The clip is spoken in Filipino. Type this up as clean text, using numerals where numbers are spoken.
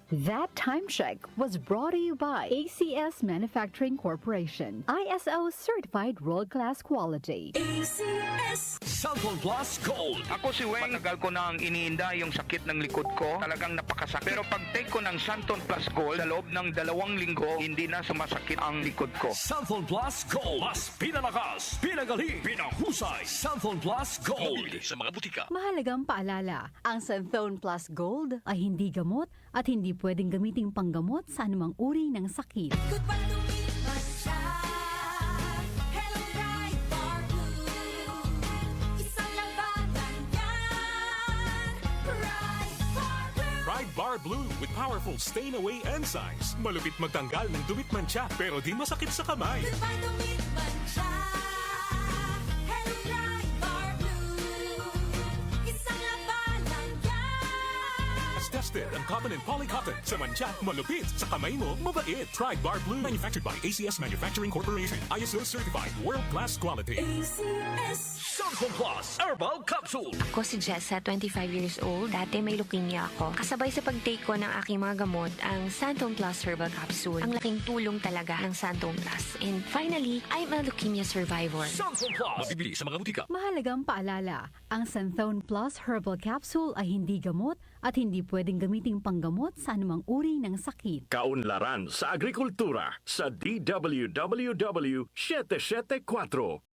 That time check was brought to you by ACS Manufacturing Corporation, ISO certified world-class quality. ACS Cellphone Plus Gold. Ako si Weng, matagal ko nang iniinda yung sakit ng likod ko. Talagang napakasakit. Pero pag take ko ng Santon Plus Gold, sa loob ng 2 linggo, hindi na sumasakit ang likod ko. Cellphone Plus Gold. Mas pinalakas, pinagaling, pinahusay. Cellphone Plus Gold. Mabili sa mga butika. Mahalagang paalala, ang Santhone Plus Gold ay hindi gamot at hindi pwedeng gamiting panggamot sa anumang uri ng sakit. Good pa lumipas siya. Hello, Bright Bar Blue. Isang labanan yan. Bright Bar Blue. Pride Bar Blue with powerful stain-away enzymes. Malupit magtanggal ng dumit mancha pero di masakit sa kamay. Good pa lumipas siya. Hello, Bright Bar Blue. Isang labanan yan. As tested ang cotton and polycotton. Sa mancha, malupit. Sa kamay mo, mabait. Pride Bar Blue. Manufactured by ACS Manufacturing Corporation. ISO certified. World-class quality. ACS Cellphone Plus Herbal Capsule. Ako si Jessa, 25 years old. Dati may leukemia ako. Kasabay sa pag-take ko ng aking mga gamot, ang Santon Plus Herbal Capsule. Ang laking tulong talaga ng Santon Plus. And finally, I'm a leukemia survivor. Cellphone Plus. Mabibili sa mga butika. Mahalagang paalala, ang Santhone Plus Herbal Capsule ay hindi gamot at hindi pwedeng gamiting panggamot sa anumang uri ng sakit. Kaunlaran sa agrikultura sa DWWW 774.